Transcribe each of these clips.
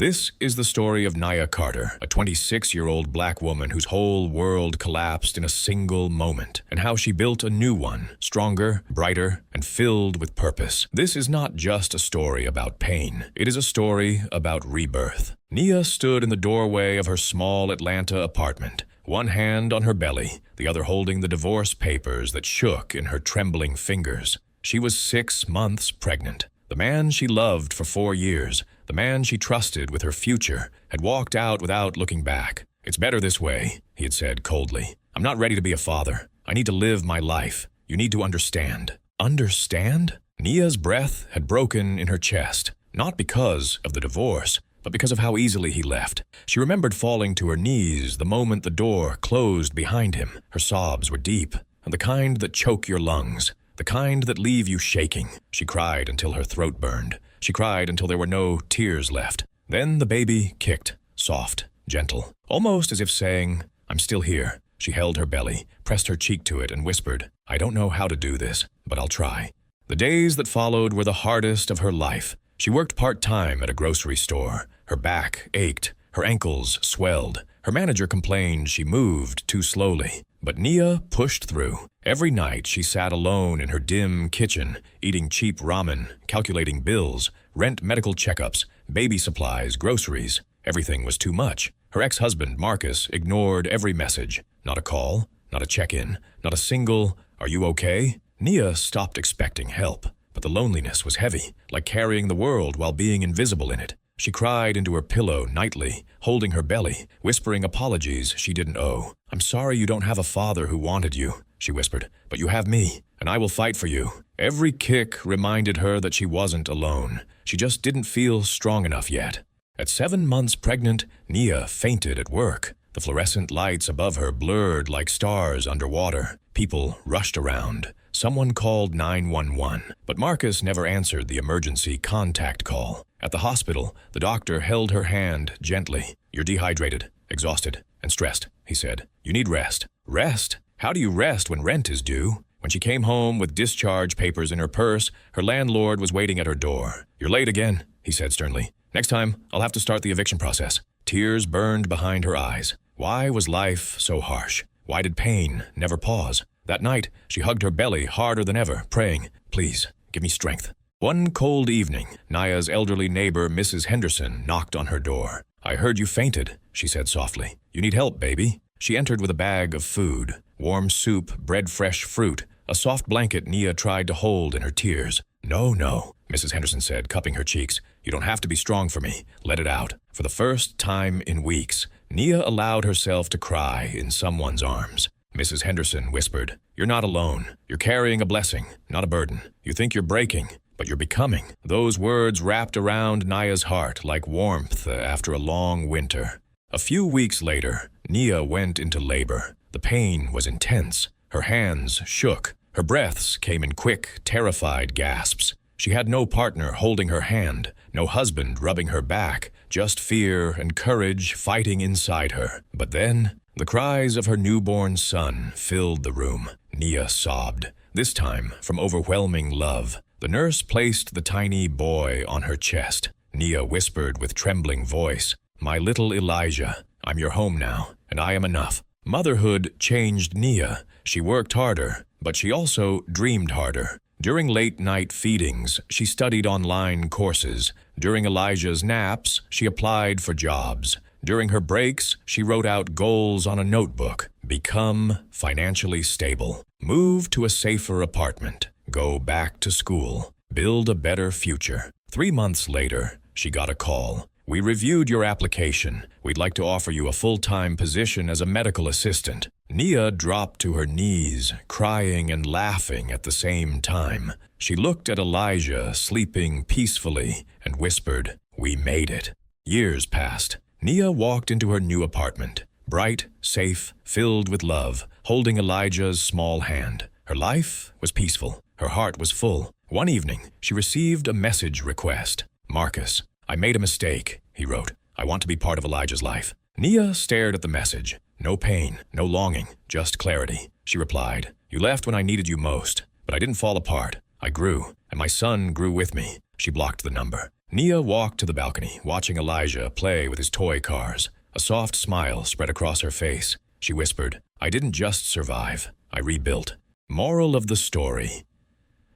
This is the story of Nia Carter, a 26-year-old black woman whose whole world collapsed in a single moment, and how she built a new one, stronger, brighter, and filled with purpose. This is not just a story about pain. It is a story about rebirth. Nia stood in the doorway of her small Atlanta apartment, one hand on her belly, the other holding the divorce papers that shook in her trembling fingers. She was 6 months pregnant. The man she loved for 4 years, the man she trusted with her future, had walked out without looking back. "It's better this way," he had said coldly. "I'm not ready to be a father. I need to live my life. You need to understand." Understand? Nia's breath had broken in her chest, not because of the divorce, but because of how easily he left. She remembered falling to her knees the moment the door closed behind him. Her sobs were deep, and the kind that choke your lungs, the kind that leave you shaking. She cried until her throat burned. She cried until there were no tears left. Then the baby kicked, soft, gentle, almost as if saying, "I'm still here." She held her belly, pressed her cheek to it, and whispered, "I don't know how to do this, but I'll try." The days that followed were the hardest of her life. She worked part-time at a grocery store. Her back ached, her ankles swelled. Her manager complained she moved too slowly. But Nia pushed through. Every night she sat alone in her dim kitchen, eating cheap ramen, calculating bills, rent, medical checkups, baby supplies, groceries. Everything was too much. Her ex-husband, Marcus, ignored every message. Not a call, not a check-in, not a single, "Are you okay?" Nia stopped expecting help, but the loneliness was heavy, like carrying the world while being invisible in it. She cried into her pillow nightly, holding her belly, whispering apologies she didn't owe. "I'm sorry you don't have a father who wanted you," she whispered, "but you have me, and I will fight for you." Every kick reminded her that she wasn't alone. She just didn't feel strong enough yet. At 7 months pregnant, Nia fainted at work. The fluorescent lights above her blurred like stars underwater. People rushed around. Someone called 911, but Marcus never answered the emergency contact call. At the hospital, the doctor held her hand gently. "You're dehydrated, exhausted, and stressed," he said. "You need rest." Rest? How do you rest when rent is due? When she came home with discharge papers in her purse, her landlord was waiting at her door. "You're late again," he said sternly. "Next time, I'll have to start the eviction process." Tears burned behind her eyes. Why was life so harsh? Why did pain never pause? That night, she hugged her belly harder than ever, praying, "Please, give me strength." One cold evening, Nia's elderly neighbor, Mrs. Henderson, knocked on her door. "I heard you fainted," she said softly. "You need help, baby." She entered with a bag of food, warm soup, bread-fresh fruit, a soft blanket Nia tried to hold in her tears. "No, no," Mrs. Henderson said, cupping her cheeks. "You don't have to be strong for me. Let it out." For the first time in weeks, Nia allowed herself to cry in someone's arms. Mrs. Henderson whispered, "You're not alone. You're carrying a blessing, not a burden. You think you're breaking, but you're becoming." Those words wrapped around Nia's heart like warmth after a long winter. A few weeks later, Nia went into labor. The pain was intense. Her hands shook. Her breaths came in quick, terrified gasps. She had no partner holding her hand, no husband rubbing her back, just fear and courage fighting inside her. But then, the cries of her newborn son filled the room. Nia sobbed, this time from overwhelming love. The nurse placed the tiny boy on her chest. Nia whispered with trembling voice, "My little Elijah, I'm your home now, and I am enough." Motherhood changed Nia. She worked harder, but she also dreamed harder. During late-night feedings, she studied online courses. During Elijah's naps, she applied for jobs. During her breaks, she wrote out goals on a notebook. Become financially stable. Move to a safer apartment. Go back to school. Build a better future. 3 months later, she got a call. "We reviewed your application. We'd like to offer you a full-time position as a medical assistant." Nia dropped to her knees, crying and laughing at the same time. She looked at Elijah sleeping peacefully and whispered, "We made it." Years passed. Nia walked into her new apartment, bright, safe, filled with love, holding Elijah's small hand. Her life was peaceful. Her heart was full. One evening, she received a message request. "Marcus, I made a mistake," he wrote. "I want to be part of Elijah's life." Nia stared at the message. No pain, no longing, just clarity. She replied, "You left when I needed you most, but I didn't fall apart. I grew, and my son grew with me." She blocked the number. Nia walked to the balcony, watching Elijah play with his toy cars. A soft smile spread across her face. She whispered, "I didn't just survive, I rebuilt." Moral of the story: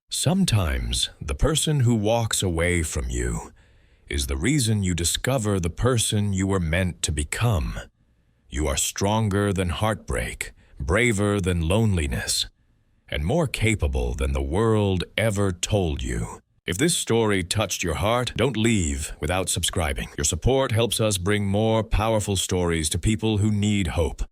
sometimes the person who walks away from you is the reason you discover the person you were meant to become. You are stronger than heartbreak, braver than loneliness, and more capable than the world ever told you. If this story touched your heart, don't leave without subscribing. Your support helps us bring more powerful stories to people who need hope.